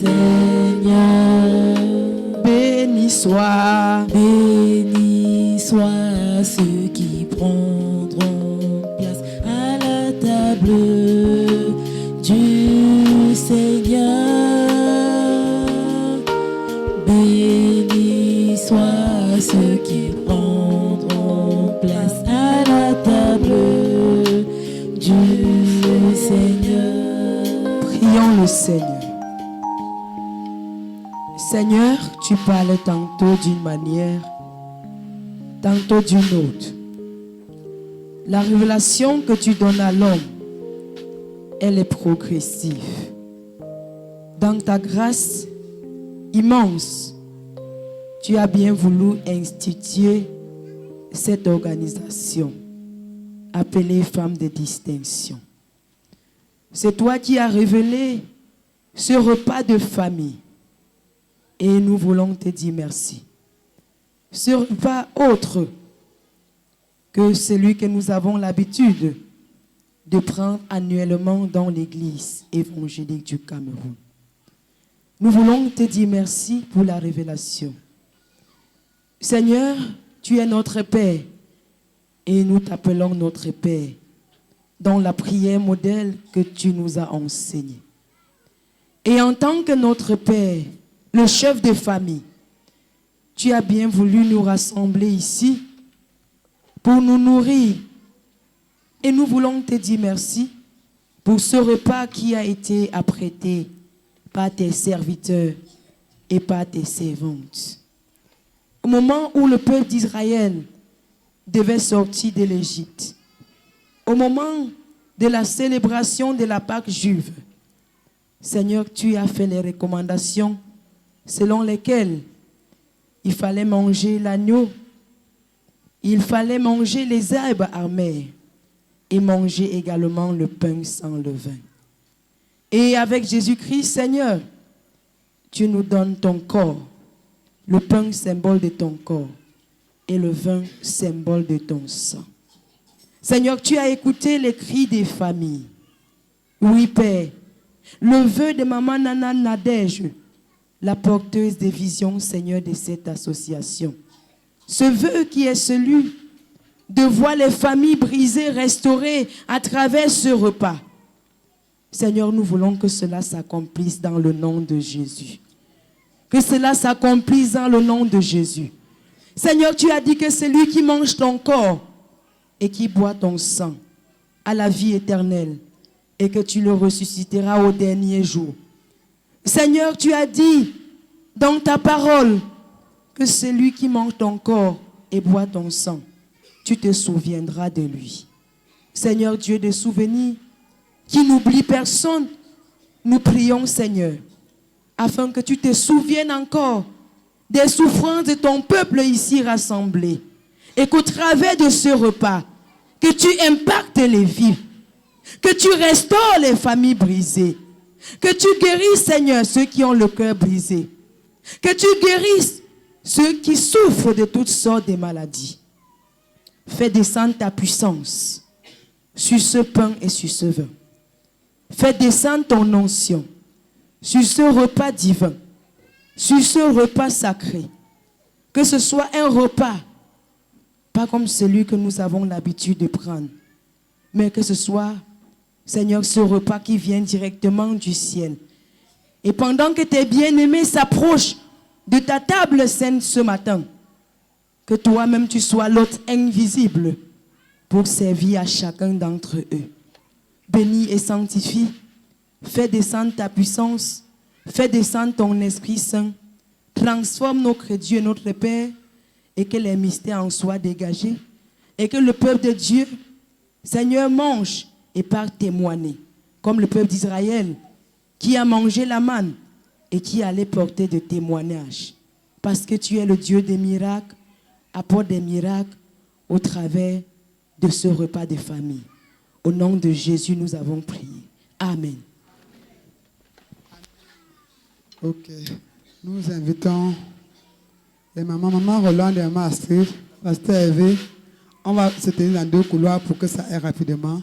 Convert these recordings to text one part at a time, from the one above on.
Seigneur, béni soit ceux qui prendront place à la table du Seigneur. Béni soit ceux qui prendront place à la table du Seigneur. Prions le Seigneur. Seigneur, tu parles tantôt d'une manière, tantôt d'une autre. La révélation que tu donnes à l'homme, elle est progressive. Dans ta grâce immense, tu as bien voulu instituer cette organisation appelée Femmes de distinction. C'est toi qui as révélé ce repas de famille. Et nous voulons te dire merci. Ce repas autre que celui que nous avons l'habitude de prendre annuellement dans l'église évangélique du Cameroun. Nous voulons te dire merci pour la révélation. Seigneur, tu es notre Père et nous t'appelons notre Père dans la prière modèle que tu nous as enseignée. Et en tant que notre Père, le chef de famille, tu as bien voulu nous rassembler ici pour nous nourrir. Et nous voulons te dire merci pour ce repas qui a été apprêté par tes serviteurs et par tes servantes. Au moment où le peuple d'Israël devait sortir de l'Égypte, au moment de la célébration de la Pâque juive, Seigneur, tu as fait les recommandations selon lesquelles il fallait manger l'agneau, il fallait manger les herbes amères et manger également le pain sans levain. Et avec Jésus-Christ, Seigneur, tu nous donnes ton corps, le pain symbole de ton corps et le vin symbole de ton sang. Seigneur, tu as écouté les cris des familles. Oui, Père, le vœu de Maman Nana Nadège, la porteuse des visions, Seigneur, de cette association. Ce vœu qui est celui de voir les familles brisées, restaurées à travers ce repas. Seigneur, nous voulons que cela s'accomplisse dans le nom de Jésus. Que cela s'accomplisse dans le nom de Jésus. Seigneur, tu as dit que celui qui mange ton corps et qui boit ton sang a la vie éternelle et que tu le ressusciteras au dernier jour. Seigneur, tu as dit dans ta parole que celui qui mange ton corps et boit ton sang, tu te souviendras de lui. Seigneur Dieu des souvenirs, qui n'oublie personne, nous prions, Seigneur, afin que tu te souviennes encore des souffrances de ton peuple ici rassemblé et qu'au travers de ce repas, que tu impactes les vies, que tu restaures les familles brisées, que tu guérisses, Seigneur, ceux qui ont le cœur brisé. Que tu guérisses ceux qui souffrent de toutes sortes de maladies. Fais descendre ta puissance sur ce pain et sur ce vin. Fais descendre ton onction sur ce repas divin, sur ce repas sacré. Que ce soit un repas, pas comme celui que nous avons l'habitude de prendre, mais que ce soit, Seigneur, ce repas qui vient directement du ciel. Et pendant que tes bien-aimés s'approchent de ta table sainte ce matin, que toi-même tu sois l'hôte invisible pour servir à chacun d'entre eux. Bénis et sanctifie, fais descendre ta puissance, fais descendre ton Esprit Saint, transforme notre Dieu et notre Père, et que les mystères en soient dégagés, et que le peuple de Dieu, Seigneur, mange et part témoigner, comme le peuple d'Israël, qui a mangé la manne et qui allait porter de témoignages. Parce que tu es le Dieu des miracles, apporte des miracles au travers de ce repas de famille. Au nom de Jésus, nous avons prié. Amen. Ok. Nous invitons les mamans, maman Roland et maman Astrid, pasteur Hervé. On va se tenir dans deux couloirs pour que ça aille rapidement.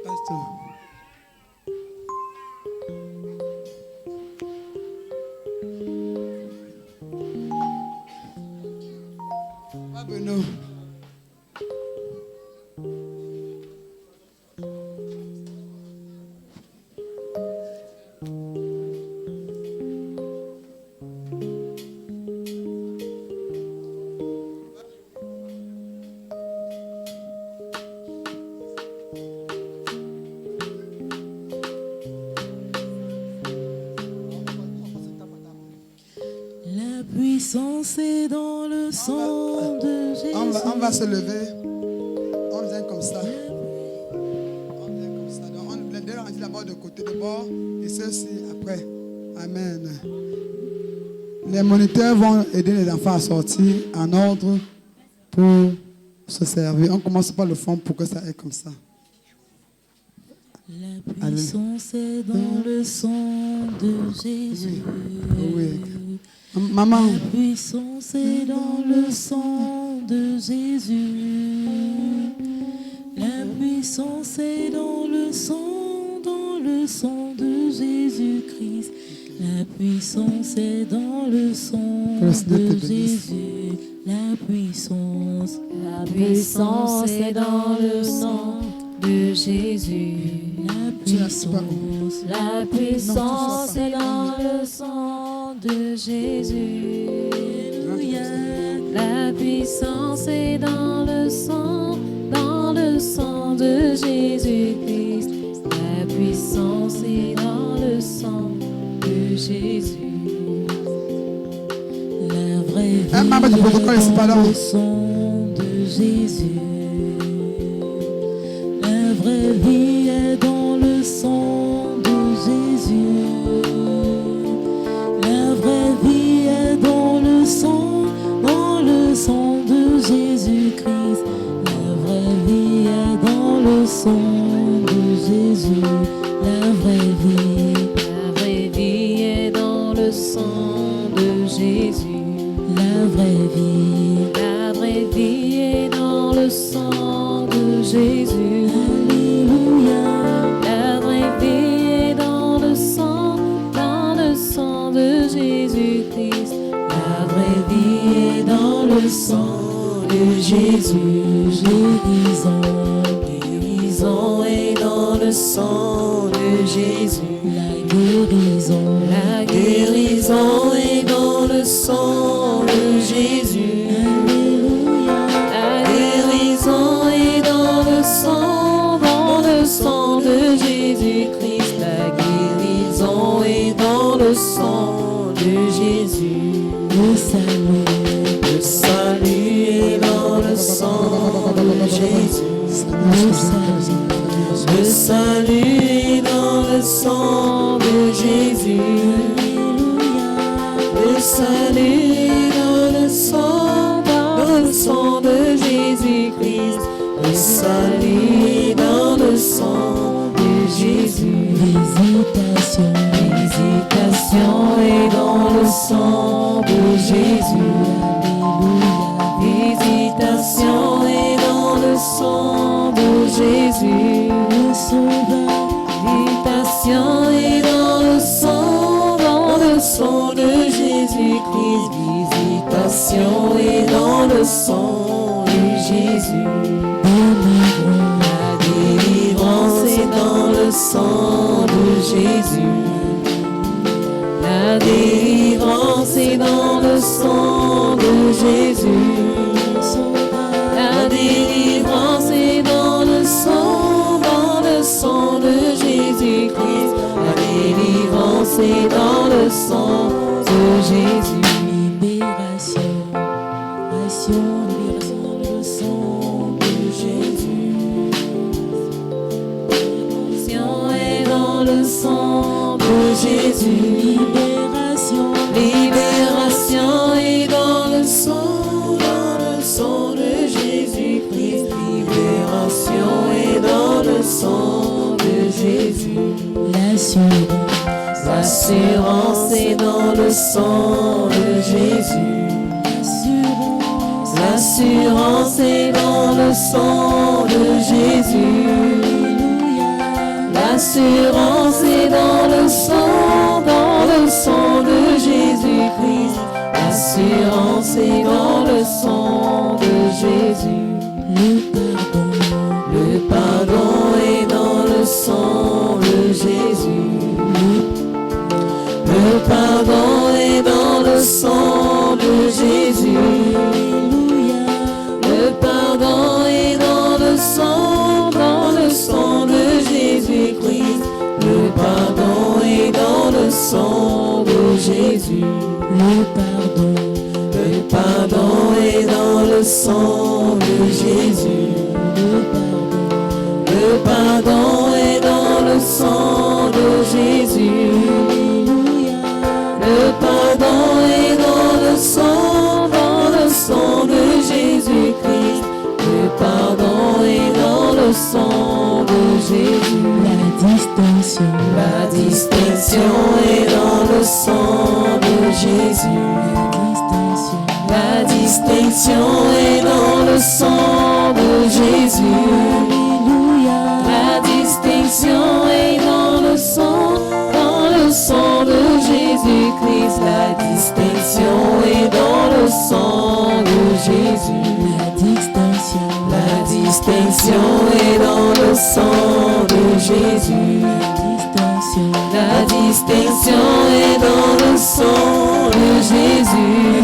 Pasteur Va, Beno. La puissance est dans le sang de Jésus. On va se lever. On vient comme ça. On vient comme ça. Donc, on dit d'abord de côté de bord et ceci après. Amen. Les moniteurs vont aider les enfants à sortir en ordre pour se servir. On commence par le fond pour que ça aille comme ça. La puissance est dans le sang de Jésus. Oui. Maman. La puissance est dans le sang de Jésus. La puissance est dans le sang de Jésus-Christ. La puissance est dans le sang de Jésus. La puissance est dans le sang de Jésus. La puissance est dans le sang de Jésus. Alléluia. La puissance est dans le sang de Jésus-Christ. La puissance est dans le sang de Jésus. La vraie vie Maman du protocole ici, est pardon. dans le sang de Jésus. La vraie vie est dans le sang de Jésus. La vraie vie est dans le sang de Jésus-Christ. La vraie vie est dans le sang de Jésus. La vraie vie est dans le sang de Jésus. La vraie vie est dans le sang de Jésus. Alléluia. La vraie vie est dans le sang de Jésus-Christ. La vraie vie est dans le sang de Jésus. Guérison est dans le sang de Jésus. La guérison est dans le sang de Jésus. La guérison est dans le sang de Jésus-Christ. La guérison est dans le sang de Jésus. Le salut est dans le sang de Jésus. Le salut est dans le sang de Jésus. Le salut est dans le sang de Jésus-Christ. Le salut est dans le sang de Jésus. Visitation est dans le sang de Jésus. Visitation est dans le sang de Jésus. Visitation est dans le sang de Jésus-Christ. Visitation est dans le sang de Jésus. La délivrance est dans le sang de Jésus. La délivrance est dans le sang de Jésus. La délivrance est dans le sang de Jésus-Christ. La délivrance est dans le sang de Jésus. libération dans le sang de Jésus. Libération est dans le sang de Jésus. Libération est dans le sang de Jésus-Christ. Libération est dans le sang de Jésus. L'assurance est dans le sang de Jésus. L'assurance est dans le sang de Jésus. L'assurance est dans le sang de Jésus-Christ. L'assurance est dans le sang de Jésus. Le pardon est dans le sang de Jésus. Le pardon est dans le sang de Jésus. Le pardon est dans le sang de Jésus-Christ. Le pardon est dans le sang de Jésus. Le pardon est dans le sang de Jésus. Le pardon est dans le sang de Jésus. Le pardon est dans le sang de Jésus-Christ. Le pardon est dans le sang de Jésus. La distinction est dans le sang de Jésus. La distinction est dans le sang de Jésus. La distinction est dans le sang de Jésus-Christ. La distinction est dans le sang de Jésus. La distinction est dans le sang de Jésus. La distinction est dans le sang de Jésus.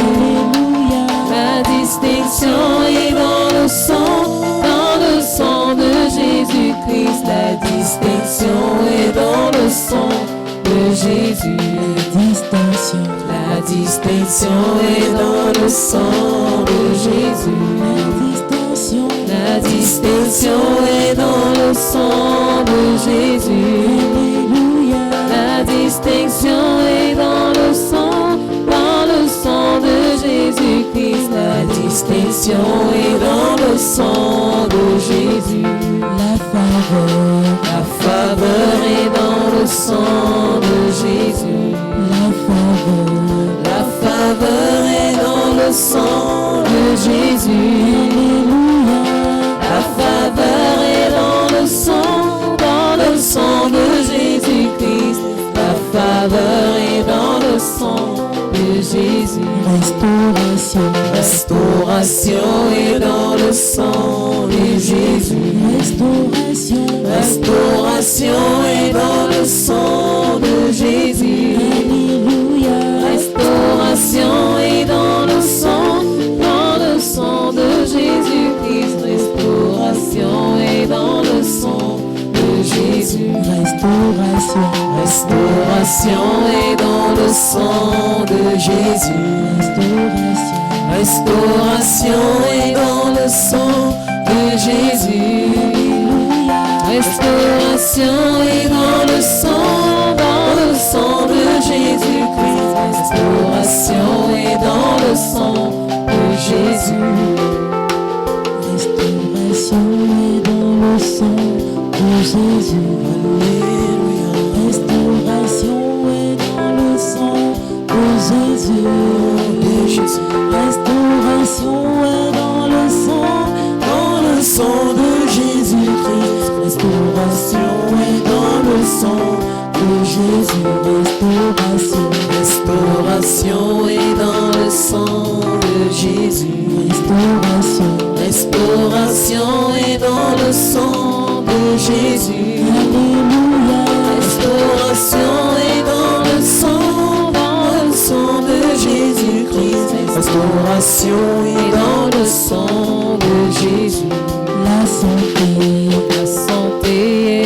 La distinction est dans le sang de Jésus-Christ. La distinction est dans le sang de Jésus. La distinction est dans le sang de Jésus. La distinction est dans le sang de Jésus. La distinction est dans le sang de Jésus-Christ. La distinction est dans le sang de Jésus. La faveur est dans le sang de Jésus. La faveur est dans le sang de Jésus. La faveur est dans le sang de Jésus-Christ. La faveur est dans le sang de Jésus. Restauration est dans le sang de Jésus. Restauration est dans le sang de Jésus. Restauration est dans le sang de Jésus-Christ. Restauration est dans le sang de Jésus. Restauration est dans le sang de Jésus. Restauration est dans le sang de Jésus. Restauration est dans le sang de Jésus-Christ. Restauration est dans le sang de Jésus. Restauration est dans le sang de Jésus. Alléluia. Restauration est dans le sang de Jésus. Restauration est dans le sang de Jésus-Christ. Restauration est dans le sang de Jésus. Restauration est dans le sang de Jésus. Restauration est dans le sang de Jésus. Alléluia. Restauration est dans le sang de Jésus-Christ. Restauration est dans le sang de Jésus. La santé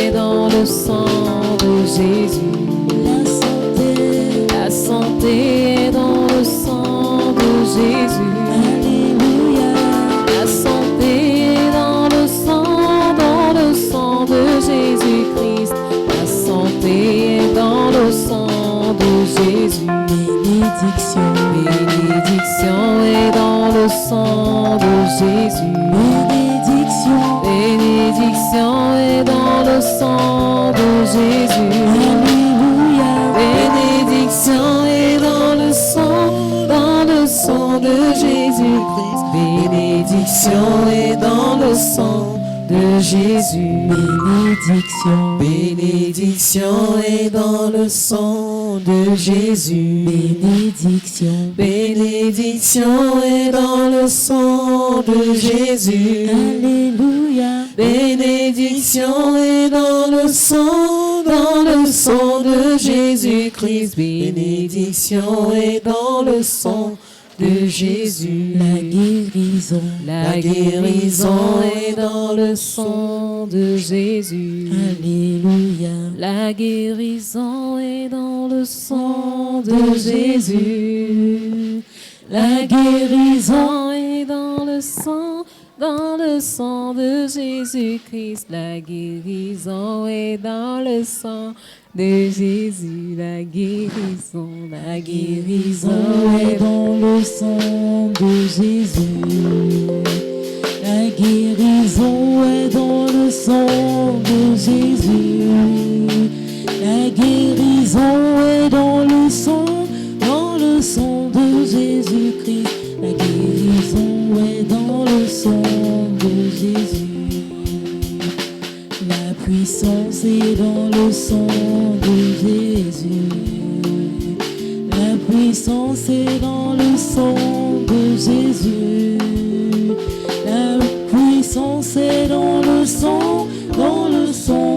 est dans le sang de Jésus. La santé est dans le sang de Jésus. Alléluia. La santé est dans le sang de Jésus-Christ. La santé est dans le sang de Jésus. Bénédiction est dans le sang de Jésus. Bénédiction est dans le sang de Jésus. Alléluia. Bénédiction est dans le sang de Jésus-Christ. Bénédiction est dans le sang de Jésus. Bénédiction, Bénédiction est dans le sang de Jésus. bénédiction, Bénédiction est dans le sang de Jésus. alléluia, Bénédiction est dans le sang de Jésus-Christ. Bénédiction est dans le sang de Jésus. la guérison, La guérison est dans le sang de Jésus. alléluia, La guérison est dans le sang de Jésus. La guérison est dans le sang de Jésus-Christ. La guérison est dans le sang de Jésus. La guérison est dans le sang de Jésus. La guérison est dans le sang de Jésus. La guérison est dans le sang de Jésus-Christ. La guérison est dans le sang de Jésus. La puissance est dans le sang de Jésus. La puissance est dans le sang de Jésus. La puissance est dans le sang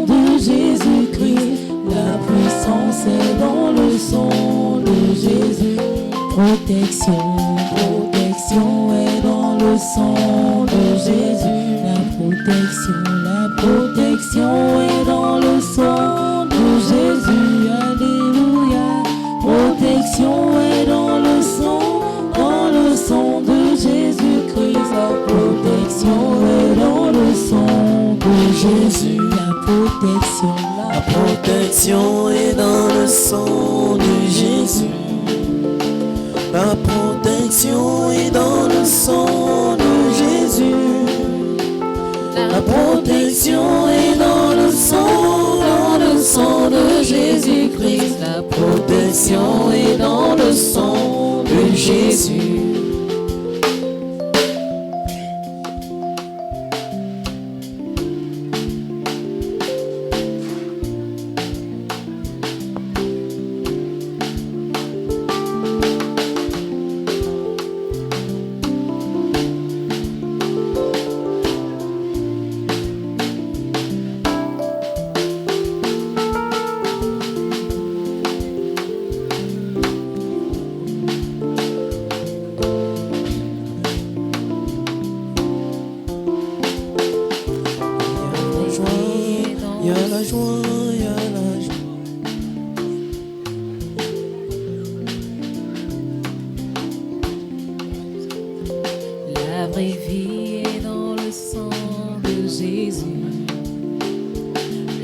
de Jésus-Christ. La puissance est dans le sang de Jésus. Protection est dans le sang de Jésus. La protection est dans le sang de Jésus. Alléluia. Protection est dans le sang de Jésus-Christ. La protection est dans le sang de Jésus. La protection est dans le sang de Jésus. La protection est dans le sang de Jésus. La protection est dans le sang de Jésus-Christ. La protection est dans le sang de Jésus. La vraie vie est dans le sang de Jésus.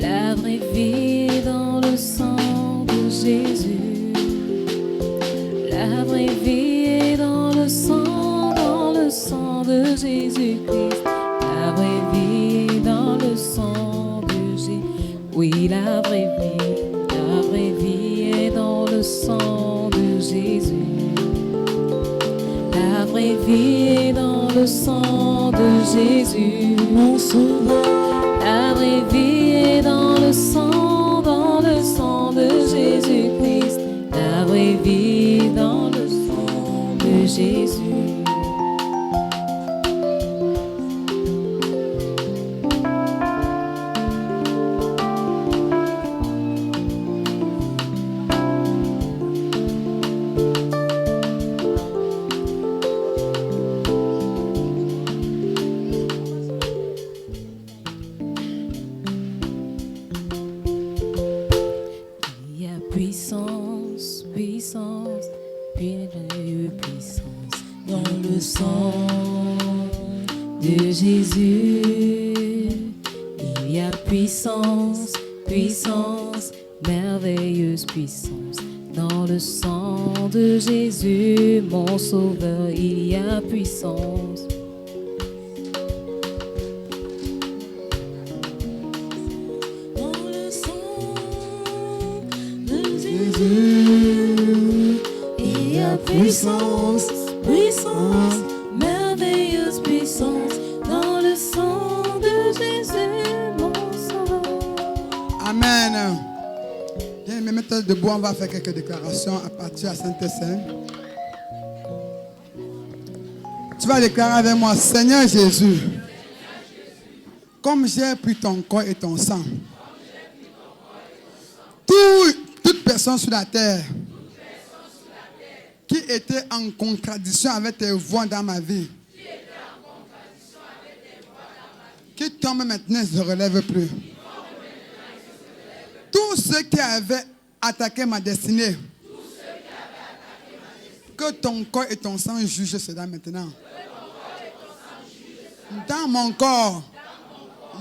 La vraie vie est dans le sang de Jésus. La vraie vie est dans le sang de Jésus-Christ. La vraie vie est dans le sang de Jésus. Oui, la vraie vie est dans le sang de Jésus. La vraie vie est dans le sang de Jésus, mon sauveur. La vraie vie est dans le sang de Jésus-Christ. La vraie vie est dans le sang de Jésus. Puissance, puissance, puissance dans le sang de Jésus. Il y a puissance, puissance, merveilleuse puissance dans le sang de Jésus, mon sauveur. Il y a puissance. Il y a puissance, puissance, merveilleuse puissance dans le sang de Jésus. Viens me mettre debout, on va faire quelques déclarations à partir de la Sainte Seine. Tu vas déclarer avec moi, Seigneur Jésus, comme j'ai pris ton corps et ton sang, toute personne sur la terre qui était en contradiction avec tes voies dans ma vie, qui tombe maintenant ne se relève plus. Tous ceux qui avaient attaqué ma destinée, que ton corps et ton sang jugent cela maintenant. Dans mon corps,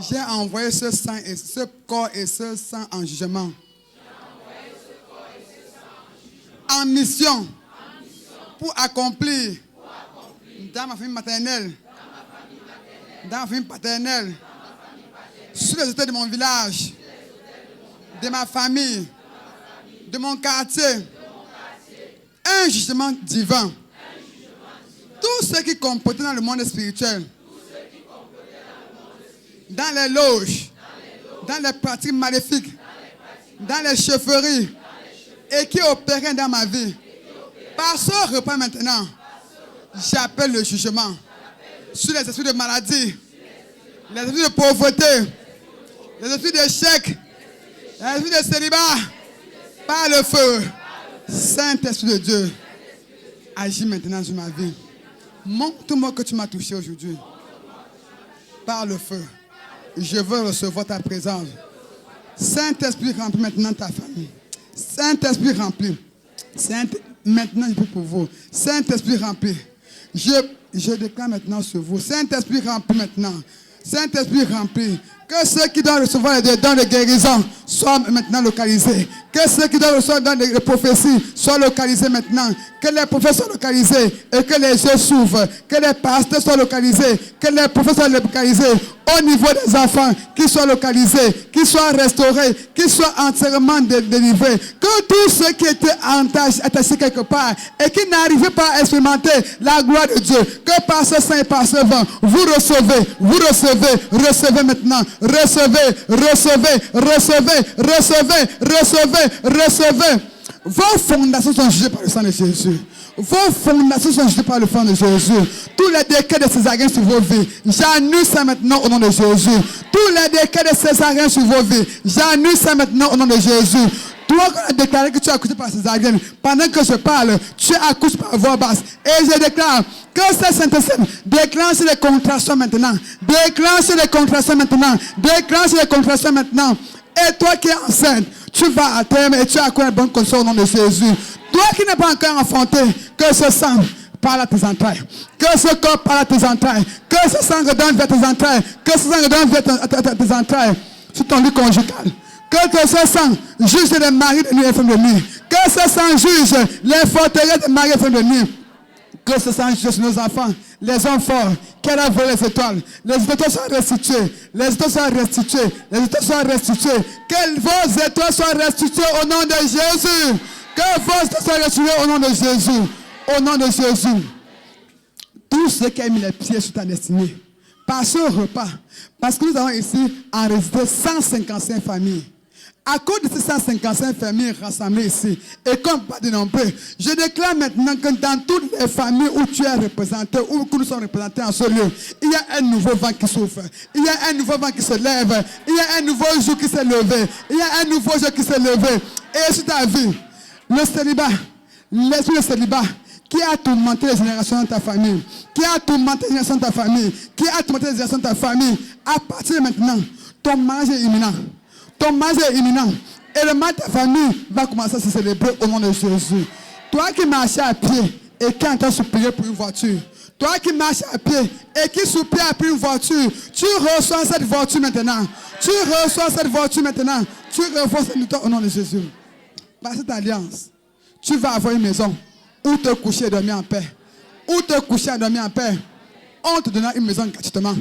j'ai envoyé ce sang et ce corps et ce sang en jugement. En mission. Pour accomplir dans ma famille maternelle, dans ma famille paternelle, sur les auteurs de mon village, de ma famille, de mon quartier, un jugement divin. Tous ceux qui comportaient dans le monde spirituel, dans les loges, dans les pratiques maléfiques, dans les chefferies, et qui opéraient dans ma vie, par ce repas maintenant, j'appelle le jugement sur les esprits de maladie, les esprits de pauvreté, les esprits d'échec, les esprits de célibat, par le feu. Saint-Esprit de Dieu, agis maintenant sur ma vie. Montre-moi que tu m'as touché aujourd'hui. Par le feu, je veux recevoir ta présence. Saint-Esprit, remplis maintenant ta famille. Saint-Esprit, remplis. Maintenant, je peux pour vous. Saint-Esprit rempli. Je déclare maintenant sur vous. Saint-Esprit rempli maintenant. Saint-Esprit rempli. Que ceux qui doivent recevoir les dons de guérison soient maintenant localisés. Que ceux qui doivent recevoir les dons de prophétie soient localisés maintenant. Que les prophètes soient localisés et que les yeux s'ouvrent. Que les pasteurs soient localisés. Que les prophètes soient localisés. Au niveau des enfants, qu'ils soient localisés, qu'ils soient restaurés, qu'ils soient entièrement délivrés. Que tous ceux qui étaient attachés quelque part et qui n'arrivaient pas à expérimenter la gloire de Dieu, que par ce sang et par ce vent, vous recevez maintenant. Recevez. Vos fondations sont jugées par le sang de Jésus. Vos fondations sont jugées par le sang de Jésus. Tous les décrets de césarienne sur vos vies, j'annule ça maintenant au nom de Jésus. Tous les décrets de césarienne sur vos vies, j'annule ça maintenant au nom de Jésus. Toi qui as déclaré que tu as accouché par césarienne, pendant que je parle, tu accouches par voix basse. Et je déclare que cette Sainte-Seine déclenche les contractions maintenant. Déclenche les contractions maintenant. Déclenche les contractions maintenant. Et toi qui es enceinte, tu vas à terme et tu as accueilli une bonne condition au nom de Jésus. Toi qui n'es pas encore enfanté, que ce sang parle à tes entrailles. Que ce corps parle à tes entrailles. Que ce sang redonne vers tes entrailles. Que ce sang redonne vers tes entrailles. Sur ton lit conjugal. Que ce sang juge les maris de nuit et les femmes de nuit. Que ce sang juge les forteresses des maris et les femmes de nuit. Que ce sang juge nos enfants, les hommes forts, qu'elle a volé les étoiles. Les étoiles soient restituées. Les étoiles soient restituées. Les étoiles soient restituées. Que vos étoiles soient restituées au nom de Jésus. Que vos étoiles soient restituées au nom de Jésus. Au nom de Jésus. Tous ceux qui ont mis les pieds sur ta destinée, par ce repas, parce que nous avons ici enregistré 155 familles. À cause de ces 155 familles rassemblées ici, et comme pas de nombreux, je déclare maintenant que dans toutes les familles où tu es représenté, où nous sommes représentés en ce lieu, il y a un nouveau vent qui souffle, il y a un nouveau vent qui se lève, il y a un nouveau jour qui s'est levé, il y a un nouveau jour qui s'est levé. Et sur ta vie, le célibat, l'esprit de célibat, qui a tourmenté les générations de ta famille, qui a tourmenté les générations de ta famille, qui a tourmenté les générations de ta famille, à partir de maintenant, ton mariage est imminent. Ton mariage est imminent. Et le mariage de ta famille va commencer à se célébrer au nom de Jésus. Toi qui marches à pied et qui entends supplier pour une voiture. Toi qui marches à pied et qui soupire pour une voiture. Tu reçois cette voiture maintenant. Tu reçois cette voiture maintenant. Tu reçois cette victoire au nom de Jésus. Par cette alliance, tu vas avoir une maison où te coucher et dormir en paix. Où te coucher et dormir en paix. On te donnera une maison gratuitement.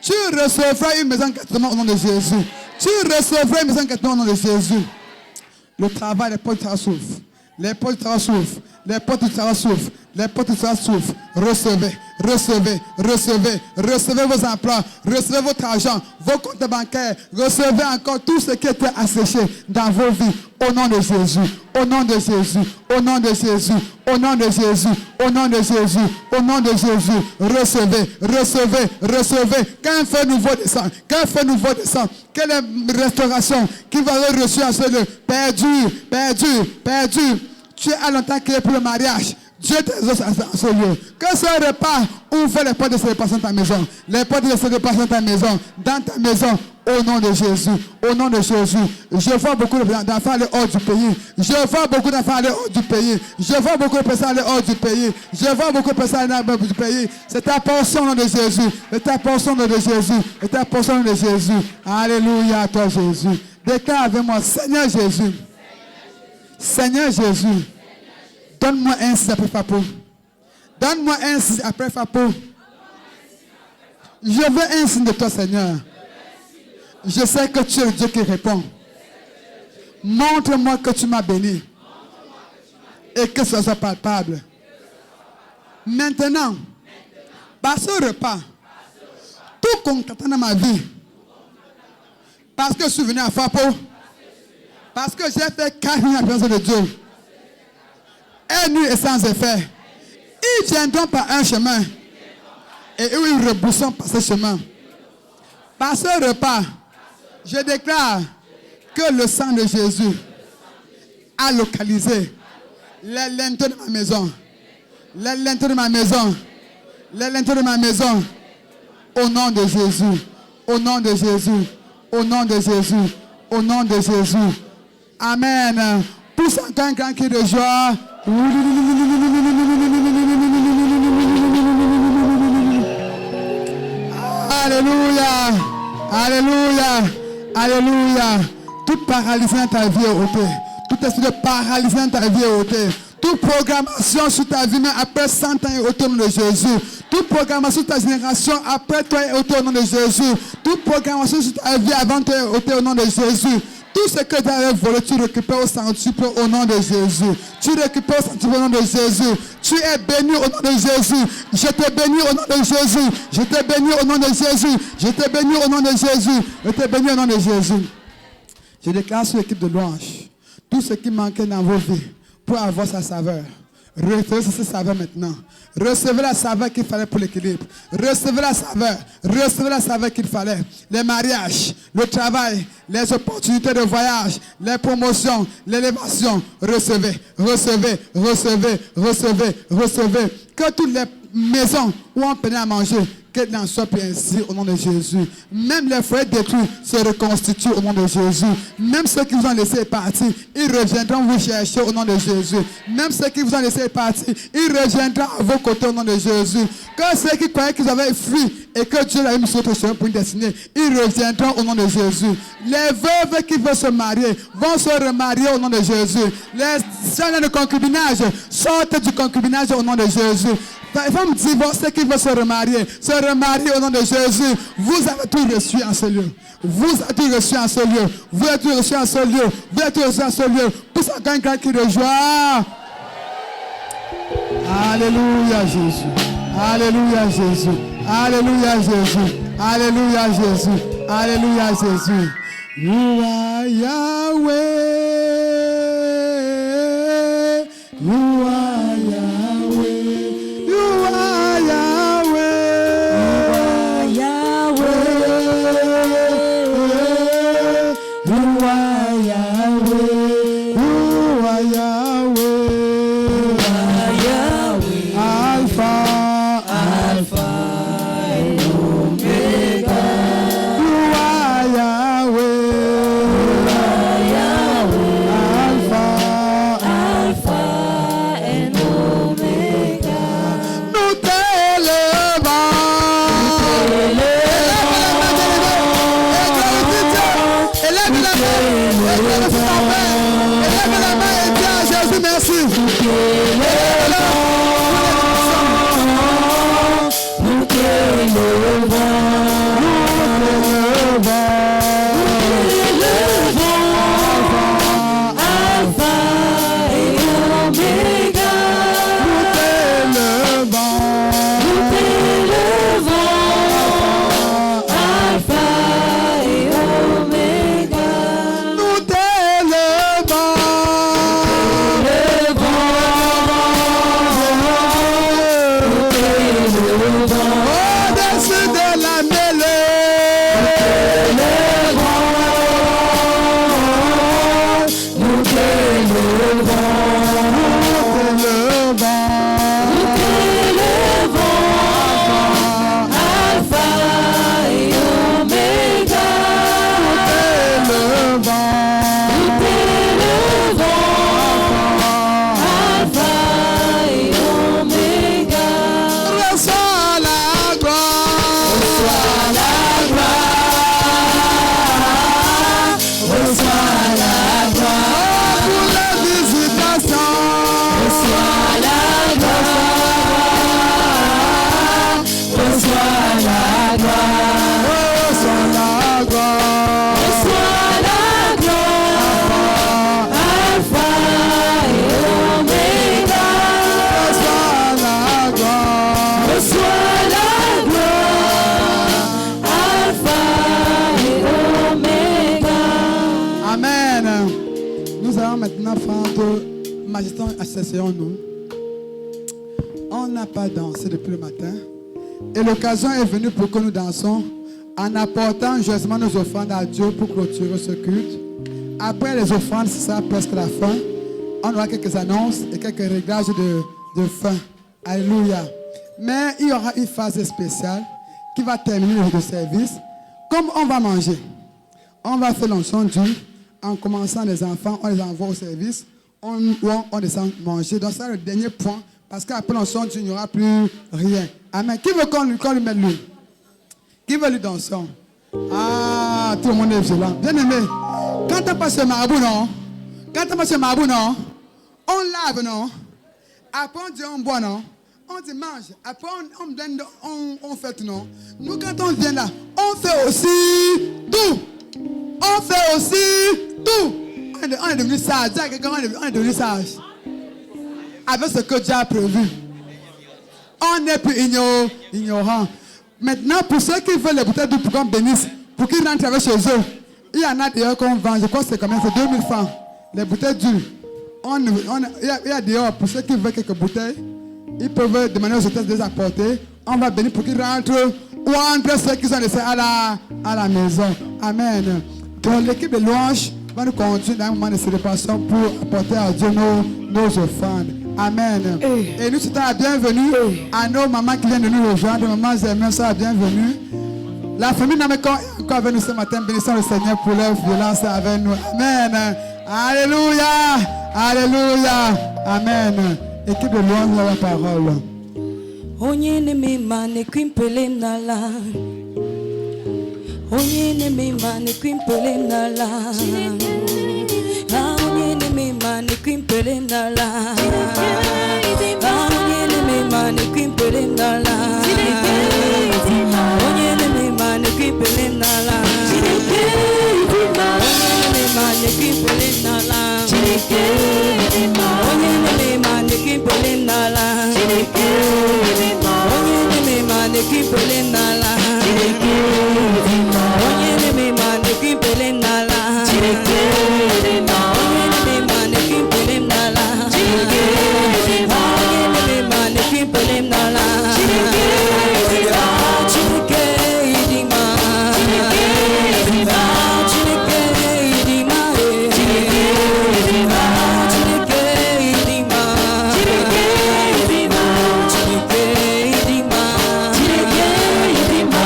Tu recevras une maison gratuitement au nom de Jésus. Tu recevras une maison gratuitement au nom de Jésus. Le travail, les portes du travail s'ouvrent. Les portes du travail s'ouvrent. Les portes du travail s'ouvrent. Les portes de joie s'ouvrent. Recevez, recevez, recevez, recevez vos emplois, recevez votre argent, vos comptes bancaires, recevez encore tout ce qui était asséché dans vos vies. Au nom de Jésus, au nom de Jésus, au nom de Jésus, au nom de Jésus, au nom de Jésus, au nom de Jésus, recevez, recevez, recevez. Quand un feu nouveau descend, quand un feu nouveau descend, quelle est restauration qui va être reçue en ce lieu? Perdu, perdu, perdu. Tu as longtemps créé pour le mariage. Dieu t'exauce en ce lieu. Que ce repas ouvre les portes de célébration dans ta maison. Les portes de célébration dans ta maison. Dans ta maison. Au nom de Jésus. Au nom de Jésus. Je vois beaucoup d'enfants aller hors du pays. Je vois beaucoup d'enfants aller hors du pays. Je vois beaucoup de personnes aller hors du pays. Je vois beaucoup de personnes aller hors du pays. C'est ta portion au nom de Jésus. C'est ta portion au nom de Jésus. C'est ta portion au nom de Jésus. Alléluia à toi Jésus. Déclare avec moi, Seigneur Jésus. Seigneur Jésus. Donne-moi un signe après Fapo. Donne-moi un signe après Fapo. Je veux un signe de toi, Seigneur. Je sais que tu es le Dieu qui répond. Montre-moi que tu m'as béni. Et que ce soit palpable. Maintenant, par ce repas, tout concrètement dans ma vie, parce que je suis venu à Fapo, parce que j'ai fait 4 minutes à la présence de Dieu, et nuit et sans effet, ils viendront par un chemin et eux ils rebousseront par ce chemin. Par ce repas, je déclare que le sang de Jésus a localisé les linteaux de ma maison, les linteaux de ma maison, les linteaux de ma maison, au nom de Jésus, au nom de Jésus, au nom de Jésus, au nom de Jésus. Amen. Pousse encore un grand cri de joie. Alléluia, alléluia, alléluia. Toute paralysie dans ta vie est ôtée. Tout esprit de paralysie dans ta vie est ôté. Toute programmation sur ta vie, même après 100 ans, est ôtée au nom de Jésus. Toute programmation sur ta génération, après toi, est ôtée au nom de Jésus. Toute programmation sur ta vie avant toi, est ôtée au nom de Jésus. Tout ce que tu avais volé, tu récupères au centuple au nom de Jésus. Tu récupères au centuple au nom de Jésus. Tu es béni au nom de Jésus. Je te bénis au nom de Jésus. Je te bénis au nom de Jésus. Je te bénis au nom de Jésus. Je te bénis au nom de Jésus. Je déclare sur l'équipe de louange tout ce qui manquait dans vos vies pour avoir sa saveur. Recevez cette saveur maintenant. Recevez la saveur qu'il fallait pour l'équilibre. Recevez la saveur. Recevez la saveur qu'il fallait. Les mariages, le travail, les opportunités de voyage, les promotions, l'élévation. Recevez, recevez, recevez, recevez, recevez. Que toutes les maisons où on peinait à manger, qu'elle n'en soit plus ainsi au nom de Jésus. Même les foyers détruits se reconstituent au nom de Jésus. Même ceux qui vous ont laissé partir, ils reviendront vous chercher au nom de Jésus. Même ceux qui vous ont laissé partir, ils reviendront à vos côtés au nom de Jésus. Que ceux qui croyaient qu'ils avaient fui et que Dieu l'avait mis sur votre chemin pour une destinée, ils reviendront au nom de Jésus. Les veuves qui veulent se marier vont se remarier au nom de Jésus. Les gens de concubinage sortent du concubinage au nom de Jésus. Les femmes divorcées qui veulent se remarier au nom de Jésus. Vous avez tout reçu en ce lieu. Vous avez tout reçu en ce lieu. Vous avez tout reçu en ce lieu. Vous avez tout reçu en ce lieu. Pour ça, quand quelqu'un qui de joie. Alléluia Jésus. Alléluia Jésus. Alléluia Jésus. Alléluia Jésus. Alléluia Jésus. You are Yahweh. You are Yahweh. You are Yahweh. You are Yahweh. You are Yahweh. You are Yahweh. Alpha, Alpha and Omega. You are Yahweh. You are Yahweh. Amen. Nous allons maintenant prendre Majesté, asseyons-nous. On n'a pas dansé depuis le matin. Et l'occasion est venue pour que nous dansons en apportant joyeusement nos offrandes à Dieu pour clôturer ce culte. Après les offrandes, ce sera presque la fin. On aura quelques annonces et quelques réglages de fin. Alléluia. Mais il y aura une phase spéciale qui va terminer le service. Comme on va manger, on va faire l'onction d'huile. En commençant les enfants, on les envoie au service. On descend manger. Donc ça, c'est le dernier point. Parce qu'après l'onction d'huile, il n'y aura plus rien. Amen. Qui veut qu'on lui mette l'huile? Qui veut lui danser? Ah, tout le monde est violent. Bien aimé. Quand on passe le marabout, non? Quand on passe le marabout, non? On lave, non? Après, on dit on boit, non? On dit mange. Après, on fait, non? Nous, quand on vient là, on fait aussi tout. On fait aussi tout. On est devenu sage. Dis à quelqu'un, on est devenu sage. Avec ce que Dieu a prévu. On n'est plus ignorant. Maintenant, pour ceux qui veulent les bouteilles d'eau pour qu'on bénisse, pour qu'ils rentrent avec chez eux, il y en a d'ailleurs qu'on vend. Je crois que c'est combien? C'est 2000 francs. Les bouteilles d'huile. Il y a d'ailleurs, pour ceux qui veulent quelques bouteilles, ils peuvent demander aux hôtesses de les apporter. On va bénir pour qu'ils rentrent ou entre ceux qui sont laissés à la maison. Amen. Donc l'équipe de louange va nous conduire dans un moment de célébration pour apporter à Dieu nos offrandes. Amen. Et nous souhaitons la bienvenue à nos mamans qui viennent de nous rejoindre. Maman Zémen, ça la bienvenue. La famille Nameko est encore avec nous ce matin. Bénissons le Seigneur pour leur violence avec nous. Amen. Alléluia. Alléluia. Amen. Équipe de louange, la parole. Onye ne me mane kwimpele nala. Onye ne me mane kwimpele nala. Onye ne me mane kwimpele nala. Onye ne me mane kwimpele nala. Onye ne me mane kwimpele nala. Onye ne me mane kwimpele nala. Onye ne me mane kwimpele nala. Onye ne me mane kwimpele nala. Onye ne me mane kwimpele nala. Onye ne me mane kwimpele nala. Onye ne me mane kwimpele nala. Chineke idima. Chineke idima. Chineke idima. Chineke idima. Chineke idima. Chineke idima. Chineke idima.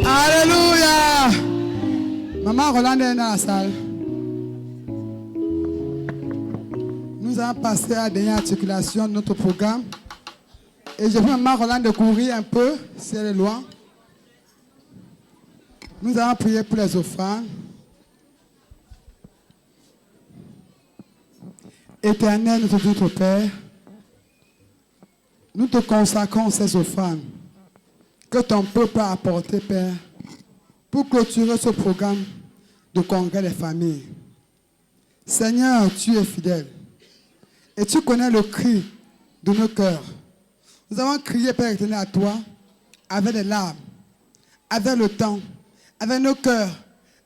Alléluia. Maman Rolande est dans la salle. Nous allons passer à la dernière articulation de notre programme. Et je veux Maman Rolande courir un peu, si elle est loin. Nous allons prier pour les offrandes. Éternel, notre Dieu, notre Père, nous te consacrons ces offrandes que ton peuple a apportées, Père, pour clôturer ce programme de congrès des familles. Seigneur, tu es fidèle et tu connais le cri de nos cœurs. Nous avons crié, Père éternel, à toi avec des larmes, avec le temps, avec nos cœurs,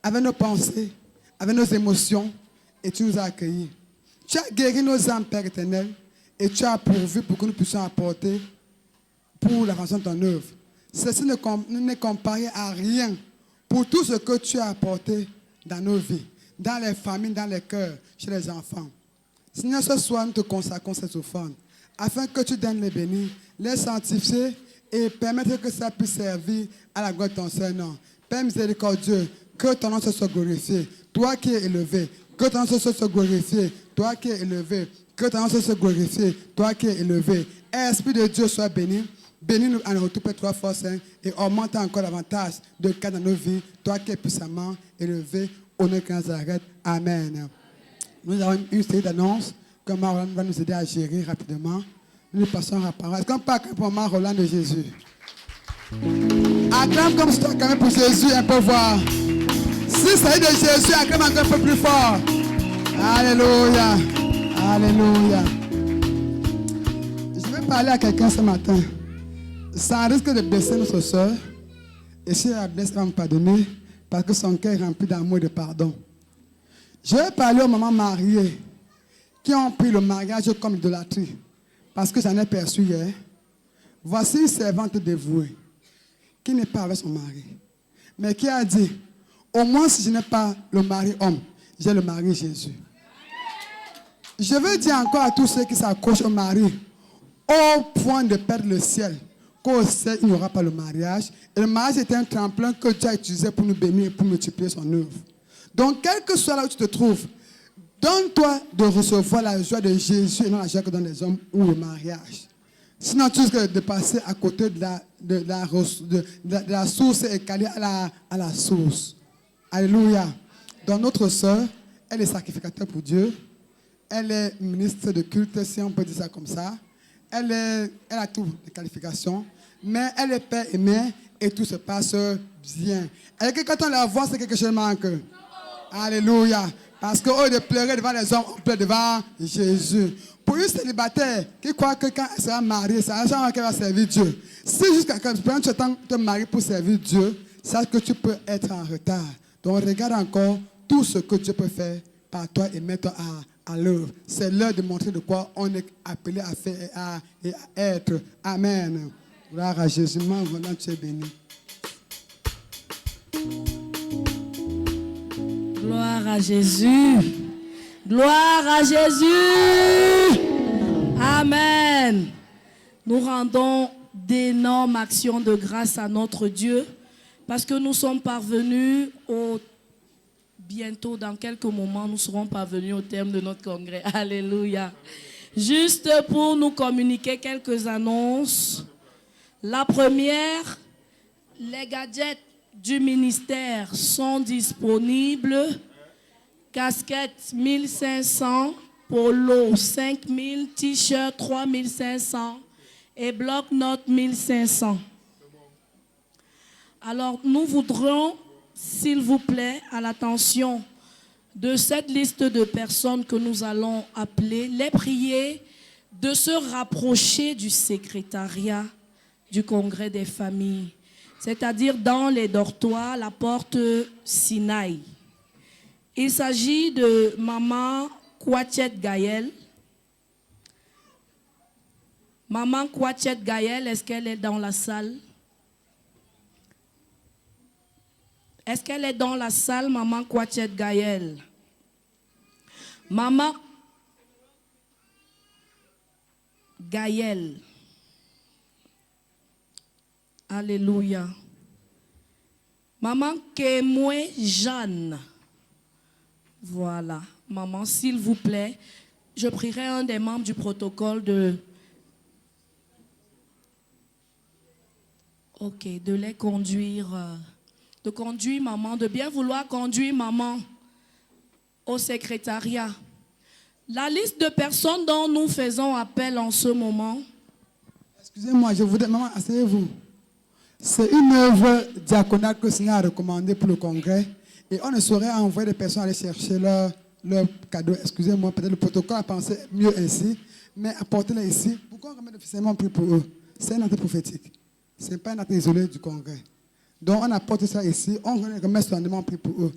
avec nos pensées, avec nos émotions, et tu nous as accueillis. Tu as guéri nos âmes, Père éternel, et tu as pourvu pour que nous puissions apporter pour l'avancement de ton œuvre. Ceci n'est comparé à rien pour tout ce que tu as apporté dans nos vies, dans les familles, dans les cœurs, chez les enfants. Seigneur, ce soir, nous te consacrons ces offrandes, afin que tu donnes les bénis, les sanctifier et permettre que ça puisse servir à la gloire de ton Saint-Nom. Père miséricordieux, que ton nom soit glorifié, toi qui es élevé, que ton nom soit glorifié, toi qui es élevé, que ton nom soit glorifié, toi qui es élevé. Esprit de Dieu, sois béni. Bénis-nous en retour, Père, 3 fois, Seigneur, et augmente encore davantage de cas dans nos vies. Toi qui es puissamment élevé, au nom de Nazareth. Amen. Nous avons une série d'annonces que Marolan va nous aider à gérer rapidement. Nous passons à la parole. Est-ce qu'on peut acclamer pour Marolan de Jésus? Acclame comme si tu acclamais pour Jésus un peu voir. Si ça est de Jésus, acclame encore un peu plus fort. Alléluia. Alléluia. Je vais parler à quelqu'un ce matin. Ça risque de blesser notre soeur. Et si elle la blesse, elle va me pardonner parce que son cœur est rempli d'amour et de pardon. Je vais parler aux mamans mariées qui ont pris le mariage comme idolâtrie. Parce que j'en ai perçu hier. Voici une servante dévouée qui n'est pas avec son mari. Mais qui a dit, au moins si je n'ai pas le mari homme, j'ai le mari Jésus. Je veux dire encore à tous ceux qui s'accrochent au mari, au point de perdre le ciel, qu'au ciel, il n'y aura pas le mariage. Et le mariage est un tremplin que Dieu a utilisé pour nous bénir et pour multiplier son œuvre. Donc, quel que soit là où tu te trouves, donne-toi de recevoir la joie de Jésus et non la joie que donnent les hommes ou le mariage. Sinon, tu risques de passer à côté de la source et caler à la source. Alléluia. Donc, notre sœur, elle est sacrificateur pour Dieu. Elle est ministre de culte, si on peut dire ça comme ça. Elle a toutes les qualifications, mais elle est père et mère et tout se passe bien. Et que quand on la voit, c'est quelque chose qui manque. Alléluia. Parce qu'au lieu de pleurer devant les hommes, on pleure devant Jésus. Pour une célibataire qui croit que quand elle sera mariée, ça va qu'elle va servir Dieu. Si jusqu'à quand tu attends te marier pour servir Dieu, sache que tu peux être en retard. Donc regarde encore tout ce que Dieu peut faire par toi et mets-toi à l'œuvre. C'est l'heure de montrer de quoi on est appelé à faire et à être. Amen. Gloire à Jésus. Maintenant, tu es béni. Gloire à Jésus. Gloire à Jésus. Amen. Nous rendons d'énormes actions de grâce à notre Dieu parce que nous sommes parvenus bientôt, dans quelques moments, nous serons parvenus au terme de notre congrès. Alléluia. Juste pour nous communiquer quelques annonces. La première, les gadgets du ministère sont disponibles. Casquettes 1500, polo 5000, t-shirt 3500 et bloc-notes 1500. Alors, nous voudrons, s'il vous plaît, à l'attention de cette liste de personnes que nous allons appeler, les prier de se rapprocher du secrétariat du Congrès des familles, c'est-à-dire dans les dortoirs, la porte Sinaï. Il s'agit de Maman Kouachet Gaël. Maman Kouachet Gaël, est-ce qu'elle est dans la salle? Est-ce qu'elle est dans la salle, Maman Kouachet Gaël? Maman Gaël. Alléluia. Maman Kemwe Jeanne. Voilà. Maman, s'il vous plaît, je prierai un des membres du protocole de les conduire. De conduire maman, de bien vouloir conduire maman au secrétariat. La liste de personnes dont nous faisons appel en ce moment. Excusez-moi, je voudrais, maman, asseyez-vous. C'est une œuvre diaconale que le Seigneur a recommandée pour le congrès. Et on ne saurait envoyer des personnes aller chercher leur cadeau. Excusez-moi, peut-être le protocole a pensé mieux ainsi, mais apportez-les ici. Pourquoi on remet officiellement pris pour eux? C'est un acte prophétique. Ce n'est pas un acte isolé du congrès. Donc on apporte ça ici, on remet solennellement pris pour eux.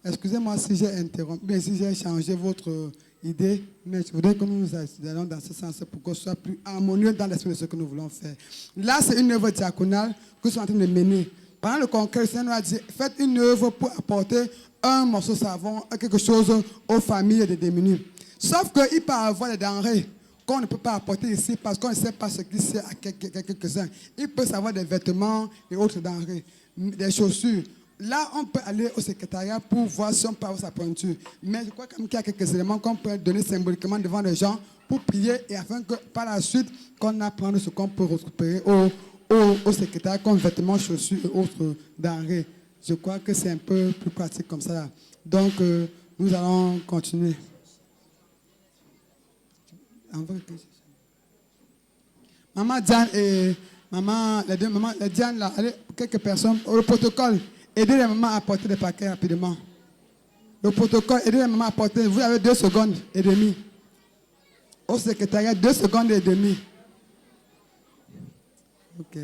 Excusez-moi si j'ai interrompu, mais si j'ai changé votre idée, mais je voudrais que nous allons dans ce sens pour qu'on soit plus harmonieux dans l'esprit de ce que nous voulons faire. Là, c'est une œuvre diaconale que nous sommes en train de mener. Pendant le congrès, le Seigneur nous a dit, faites une œuvre pour apporter un morceau de savon, quelque chose aux familles des démunis. Sauf qu'il peut avoir des denrées qu'on ne peut pas apporter ici parce qu'on ne sait pas ce qui sert à quelques-uns. Il peut savoir des vêtements et autres denrées, des chaussures. là, on peut aller au secrétariat pour voir si on peut avoir sa pointure. Mais je crois quand même qu'il y a quelques éléments qu'on peut donner symboliquement devant les gens pour prier et afin que par la suite, qu'on apprenne ce qu'on peut récupérer au secrétariat comme vêtements, chaussures et autres denrées. Je crois que c'est un peu plus pratique comme ça. Donc, nous allons continuer. Maman Diane et maman, les deux mamans, les Diane, là, allez, quelques personnes, le protocole, aidez les mamans à porter des paquets rapidement. Le protocole, aidez les mamans à porter, vous avez 2 secondes et demie. Au secrétariat, 2 secondes et demie. Ok.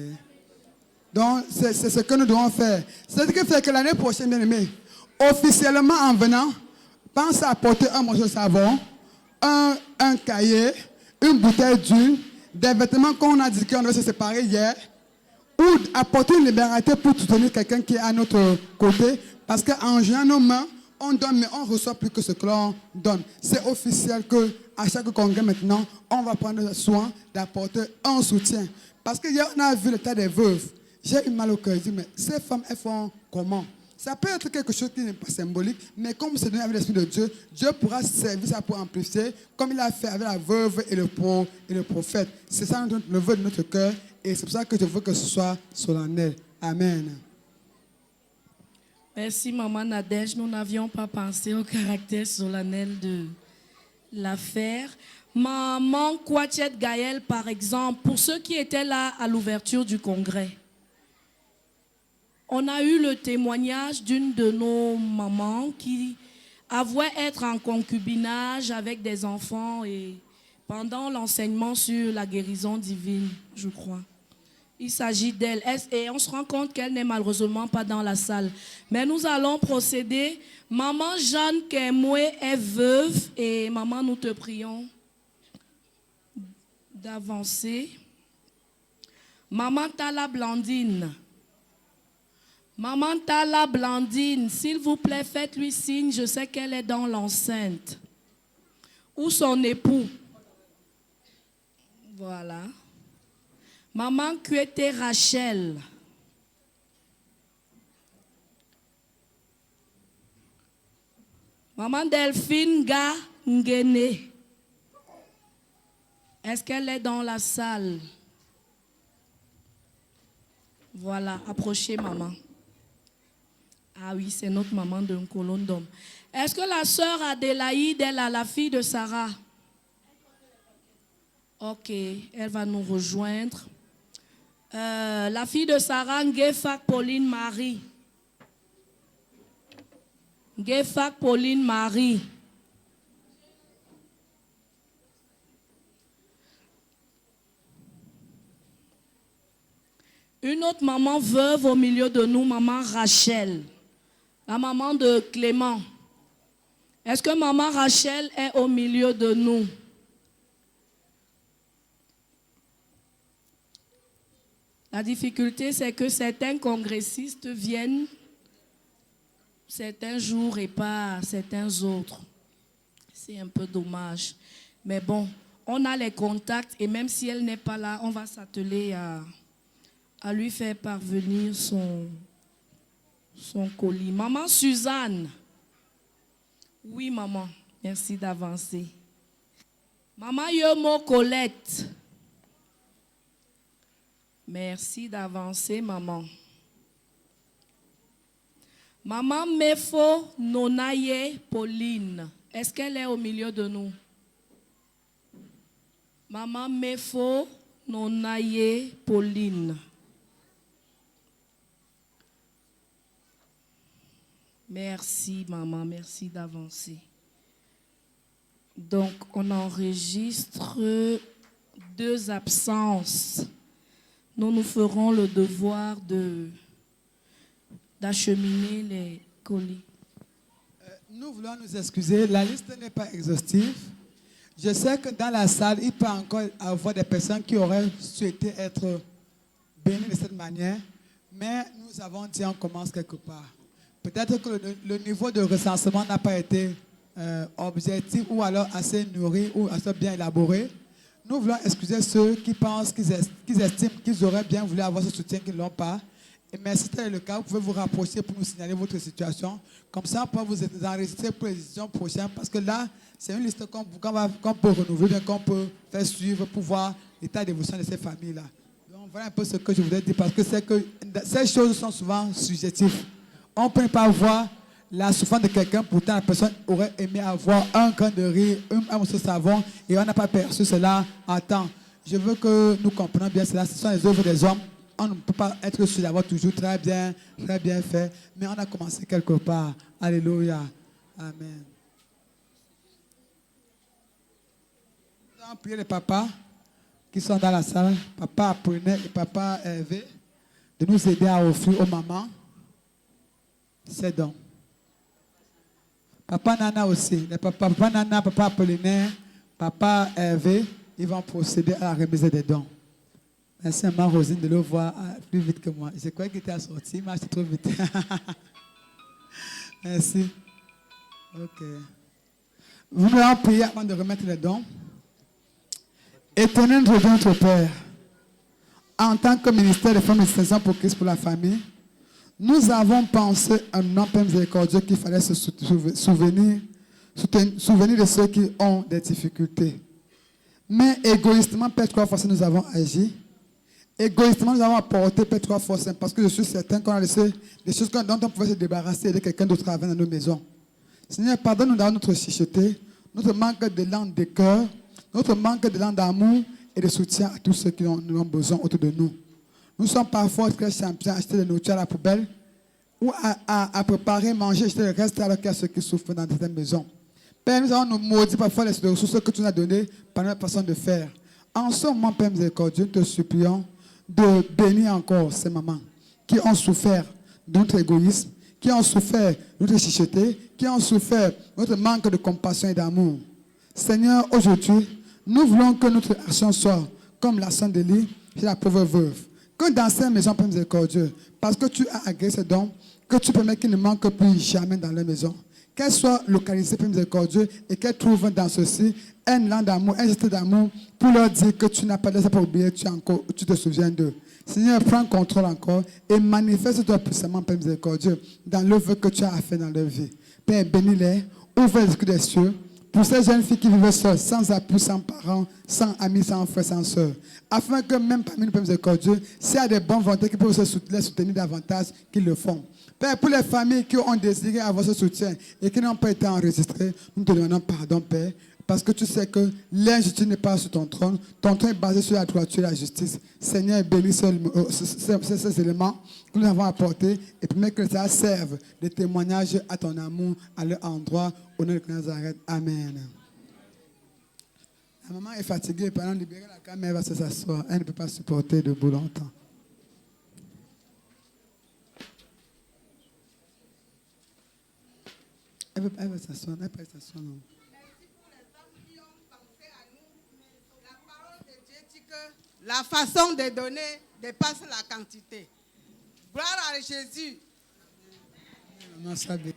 Donc, c'est ce que nous devons faire. C'est ce qui fait que l'année prochaine, bien aimé, officiellement en venant, pense à apporter un morceau de savon, un cahier, une bouteille d'huile, des vêtements qu'on a dit qu'on devait se séparer hier, ou apporter une libéralité pour soutenir quelqu'un qui est à notre côté, parce qu'en joignant nos mains, on donne, mais on ne reçoit plus que ce que l'on donne. C'est officiel qu'à chaque congrès maintenant, on va prendre soin d'apporter un soutien. Parce que hier, on a vu le tas des veuves. J'ai eu mal au cœur. Je dis, mais ces femmes, elles font comment? Ça peut être quelque chose qui n'est pas symbolique, mais comme c'est donné avec l'Esprit de Dieu, Dieu pourra servir ça pour amplifier, comme il a fait avec la veuve et le prophète. C'est ça le vœu de notre cœur, et c'est pour ça que je veux que ce soit solennel. Amen. Merci, Maman Nadège. Nous n'avions pas pensé au caractère solennel de l'affaire. Maman Kouachet Gaël, par exemple, pour ceux qui étaient là à l'ouverture du congrès, on a eu le témoignage d'une de nos mamans qui avouait être en concubinage avec des enfants et pendant l'enseignement sur la guérison divine, je crois. Il s'agit d'elle. Et on se rend compte qu'elle n'est malheureusement pas dans la salle. Mais nous allons procéder. Maman Jeanne Kemoué est veuve et maman, nous te prions d'avancer. Maman Tala Blandine. Maman Tala Blandine, s'il vous plaît, faites-lui signe. Je sais qu'elle est dans l'enceinte. Ou son époux. Voilà. Maman Kuete Rachel. Maman Delphine Ga Ngene. Est-ce qu'elle est dans la salle? Voilà, approchez maman. Ah oui, c'est notre maman d'un colonne d'homme. Est-ce que la sœur Adélaïde est la fille de Sarah? Ok, elle va nous rejoindre. La fille de Sarah, Ngefak Pauline Marie. Ngefak Pauline Marie. Une autre maman veuve au milieu de nous, maman Rachel. La maman de Clément. Est-ce que maman Rachel est au milieu de nous? La difficulté, c'est que certains congressistes viennent certains jours et pas certains autres. C'est un peu dommage. Mais bon, on a les contacts et même si elle n'est pas là, on va s'atteler à lui faire parvenir son colis. Maman Suzanne. Oui, maman. Merci d'avancer. Maman Yomo Colette. Merci d'avancer, maman. Maman Mefo Nonaye Pauline. Est-ce qu'elle est au milieu de nous? Maman Mefo Nonaye Pauline. Merci, maman. Merci d'avancer. Donc, on enregistre 2 absences. Nous ferons le devoir d'acheminer les colis. Nous voulons nous excuser. La liste n'est pas exhaustive. Je sais que dans la salle, il peut encore avoir des personnes qui auraient souhaité être bénies de cette manière. Mais nous avons dit on commence quelque part. Peut-être que le niveau de recensement n'a pas été objectif ou alors assez nourri ou assez bien élaboré. Nous voulons excuser ceux qui pensent qu'ils estiment qu'ils auraient bien voulu avoir ce soutien qu'ils ne l'ont pas. mais si tel est le cas, vous pouvez vous rapprocher pour nous signaler votre situation. Comme ça, on peut vous enregistrer pour les éditions prochaines. Parce que là, c'est une liste qu'on peut renouveler, qu'on peut faire suivre pour voir l'état d'évolution de ces familles-là. Donc voilà un peu ce que je voudrais dire. Parce que c'est que ces choses sont souvent subjectives. On ne peut pas voir la souffrance de quelqu'un, pourtant la personne aurait aimé avoir un grain de riz, un morceau de savon, et on n'a pas perçu cela en temps. Je veux que nous comprenions bien cela. Ce sont les œuvres des hommes. On ne peut pas être sûr d'avoir toujours très bien fait, mais on a commencé quelque part. Alléluia. Amen. Nous allons prier les papas qui sont dans la salle, papa Apollinaire et papa Hervé, de nous aider à offrir aux mamans ces dons. Papa Nana aussi, les papa Nana, papa Apollinaire, papa Hervé, ils vont procéder à la remise des dons. Merci à maman Rosine de le voir plus vite que moi. Je croyais qu'il était assorti, mais c'est trop vite. Merci. Ok. Vous allons prier avant de remettre les dons. Éternel Dieu, notre Père, en tant que ministère de femmes d'extension pour Christ pour la famille, nous avons pensé à un Père miséricordieux qu'il fallait se souvenir de ceux qui ont des difficultés. Mais égoïstement, Père, 3 fois, nous avons agi. Égoïstement, nous avons apporté Père 3 fois, parce que je suis certain qu'on a laissé des choses dont on pouvait se débarrasser et de quelqu'un d'autre avant dans nos maisons. Seigneur, pardonne-nous dans notre chicheté, notre manque d'élan de cœur, notre manque d'élan d'amour et de soutien à tous ceux qui ont besoin autour de nous. Nous sommes parfois très champions à acheter de nourriture à la poubelle ou à préparer, manger, acheter le reste alors qu'il y a ceux qui souffrent dans certaines maisons. Père, nous avons nous maudit parfois les ressources que tu nous as données par notre façon de faire. En ce moment, Père miséricordieux, nous te supplions de bénir encore ces mamans qui ont souffert de notre égoïsme, qui ont souffert de notre chicheté, qui ont souffert de notre manque de compassion et d'amour. Seigneur, aujourd'hui, nous voulons que notre action soit comme l'action d'Élie chez la pauvre veuve. Que dans ces maisons, Père miséricordieux, parce que tu as agréé ces dons, que tu permets qu'ils ne manquent plus jamais dans leur maison. Qu'elles soient localisées, Père miséricordieux, et qu'elles trouvent dans ceci un élan d'amour, un geste d'amour, pour leur dire que tu n'as pas laissé pour oublier, tu te souviens d'eux. Seigneur, prends contrôle encore et manifeste-toi puissamment, Père miséricordieux, dans l'œuvre que tu as fait dans leur vie. Père, bénis-les, ouvre les yeux des cieux, pour ces jeunes filles qui vivent seules, sans appui, sans parents, sans amis, sans frères, sans sœurs, afin que même parmi nous, Père miséricordieux, s'il y a des bonnes volontés qui peuvent les soutenir davantage, qu'ils le font. Père, pour les familles qui ont désiré avoir ce soutien et qui n'ont pas été enregistrées, nous te demandons pardon, Père, parce que tu sais que l'injustice n'est pas sur ton trône est basé sur la droiture et la justice. Seigneur, bénis ces éléments que nous avons apportés et permets que ça serve de témoignage à ton amour à leur endroit, au nom de Nazareth. Amen. La maman est fatiguée, pendant libérer la caméra, elle va s'asseoir. Elle ne peut pas supporter debout longtemps. Elle va s'asseoir, elle peut s'asseoir, non. La façon de donner dépasse la quantité. Gloire à Jésus. Maman Sabé.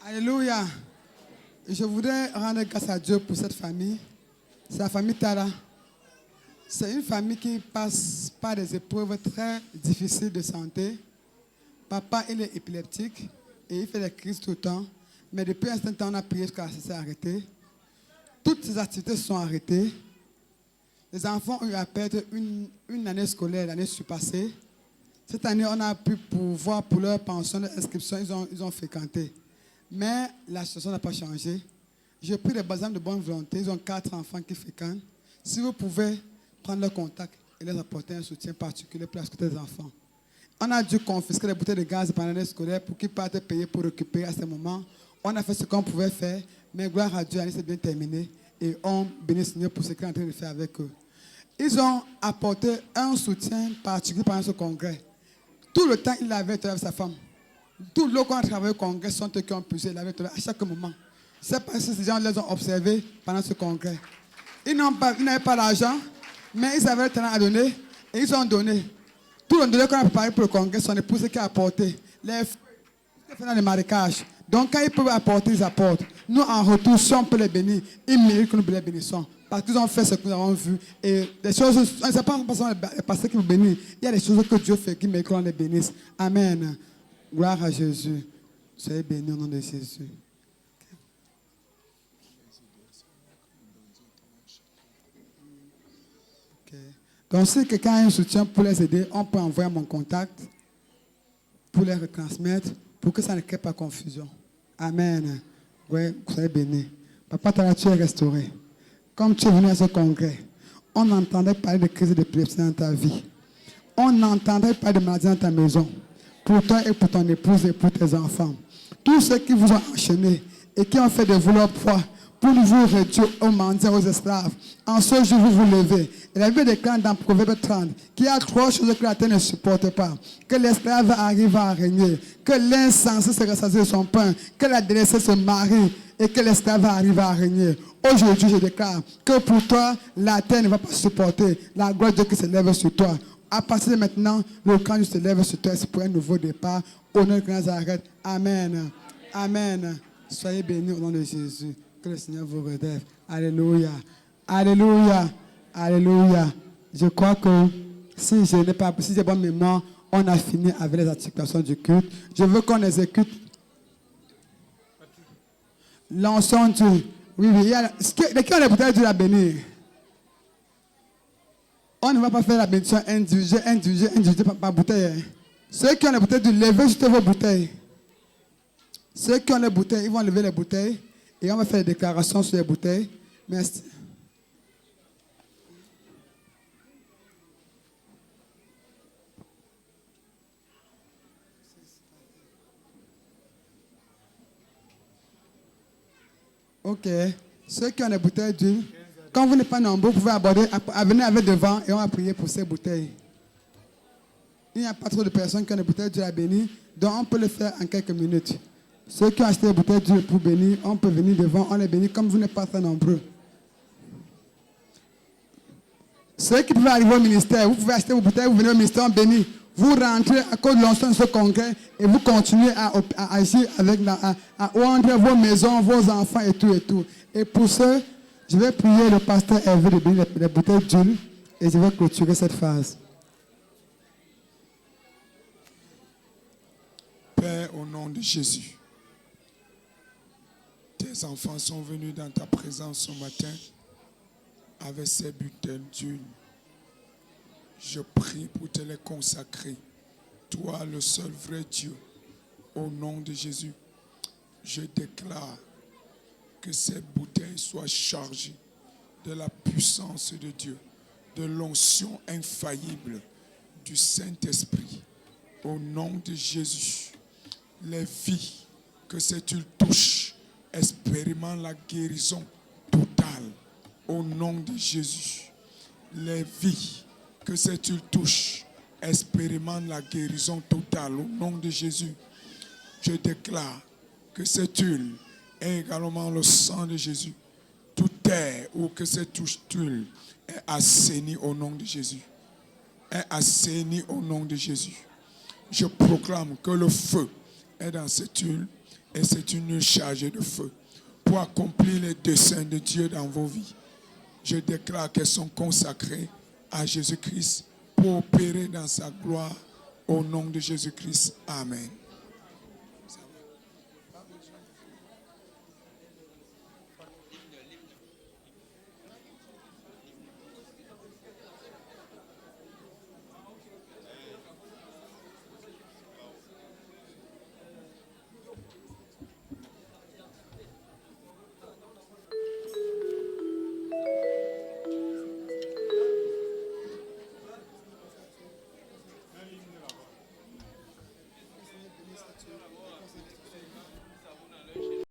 Alléluia. Je voudrais rendre grâce à Dieu pour cette famille. C'est la famille Tara. C'est une famille qui passe par des épreuves très difficiles de santé. Papa, il est épileptique et il fait des crises tout le temps. Mais depuis un certain temps, on a prié jusqu'à ce que ça s'est arrêté. Toutes ces activités se sont arrêtées. Les enfants ont eu à perdre une année scolaire l'année surpassée. Cette année, on a pu pouvoir pour leur pension, leur inscription, ils ont fréquenté. Mais la situation n'a pas changé. J'ai pris des bazars de bonne volonté. Ils ont 4 enfants qui fréquentent. Si vous pouvez prendre leur contact et leur apporter un soutien particulier pour la sécurité des enfants. On a dû confisquer les bouteilles de gaz pendant l'année scolaire pour qu'ils partent payer pour récupérer à ce moment. On a fait ce qu'on pouvait faire, mais gloire à Dieu, l'année s'est bien terminée et on bénit le Seigneur pour ce qu'il est en train de faire avec eux. Ils ont apporté un soutien particulier pendant ce congrès. Tout le temps, il avait avec sa femme. Tout le qu'on a travaillé au congrès sont eux qui ont puisé, il avait à chaque moment. C'est parce que ces gens les ont observés pendant ce congrès. Ils n'avaient pas d'argent, mais ils avaient le talent à donner et ils ont donné. Tout le donné qu'on a préparé pour le congrès, son épouse qui a apporté. Les filles dans le marécage. Donc quand ils peuvent apporter, ils apportent. Nous, en retour, si on peut les bénir, ils méritent que nous les bénissons. Parce qu'ils ont fait ce que nous avons vu. Et des choses, on ne sait pas les pasteurs qui vous bénissent. Il y a des choses que Dieu fait qui méritent qu'on les bénisse. Amen. Gloire à Jésus. Soyez bénis au nom de Jésus. Okay. Donc si quelqu'un a un soutien pour les aider, on peut envoyer mon contact pour les retransmettre pour que ça ne crée pas confusion. Amen. Oui, soyez bénis. Papa, tu es restauré. Comme tu es venu à ce congrès, on entendait parler de crise d'épilepsie dans ta vie. On entendait parler de maladie dans ta maison. Pour toi et pour ton épouse et pour tes enfants. Tous ceux qui vous ont enchaînés et qui ont fait de vous leur poids pour vous réduire aux mendiants, aux esclaves. En ce jour, vous vous levez. Et la Bible déclare dans Proverbe 30 qu'il y a 3 choses que la terre ne supporte pas. Que l'esclave arrive à régner. Que l'insensé se rassasie de son pain. Que la délaissée se marie. Et que l'esclave arrive à régner. Aujourd'hui, je déclare que pour toi, la terre ne va pas supporter la gloire de Dieu qui se lève sur toi. À partir de maintenant, le camp se lève sur toi pour un nouveau départ. Au nom de Nazareth. Amen. Amen. Soyez bénis au nom de Jésus. Que le Seigneur vous relève. Alléluia. Alléluia. Alléluia. Je crois que si j'ai bonne mémoire, on a fini avec les articulations du culte. Je veux qu'on exécute l'ensemble du... Oui. De qui on est peut-être dû la bénir? On ne va pas faire la bénédiction individuelle par bouteille. Ceux qui ont les bouteilles, levez juste vos bouteilles. Ceux qui ont les bouteilles, ils vont lever les bouteilles et on va faire des déclarations sur les bouteilles. Merci. Ok. Ceux qui ont les bouteilles d'huile, quand vous n'êtes pas nombreux, vous pouvez aborder, venir avec devant et on va prier pour ces bouteilles. Il n'y a pas trop de personnes qui ont des bouteilles d'huile à bénir, donc on peut le faire en quelques minutes. Ceux qui ont acheté des bouteilles d'huile pour bénir, on peut venir devant, on les bénit comme vous n'êtes pas très nombreux. Ceux qui peuvent arriver au ministère, vous pouvez acheter vos bouteilles, vous venez au ministère, on bénit. Vous rentrez à cause de l'onction de ce congrès et vous continuez à agir avec à rentrer vos maisons, vos enfants et tout et tout. Et pour ce, je vais prier le pasteur Hervé de bénir les bouteilles d'huile et je vais clôturer cette phase. Père, au nom de Jésus, tes enfants sont venus dans ta présence ce matin avec ces bouteilles d'huile. Je prie pour te les consacrer. Toi, le seul vrai Dieu, au nom de Jésus, je déclare que ces bouteilles soient chargées de la puissance de Dieu, de l'onction infaillible du Saint-Esprit. Au nom de Jésus, les vies que cette huile touche expérimentent la guérison totale. Au nom de Jésus, les vies que cette huile touche expérimentent la guérison totale. Au nom de Jésus, je déclare que cette huile est également le sang de Jésus. Tout terre où que cette huile est assainie au nom de Jésus. Est assainie au nom de Jésus. Je proclame que le feu est dans cette huile Et c'est une nuit chargée de feu pour accomplir les desseins de Dieu dans vos vies. Je déclare qu'elles sont consacrées à Jésus-Christ pour opérer dans sa gloire au nom de Jésus-Christ. Amen.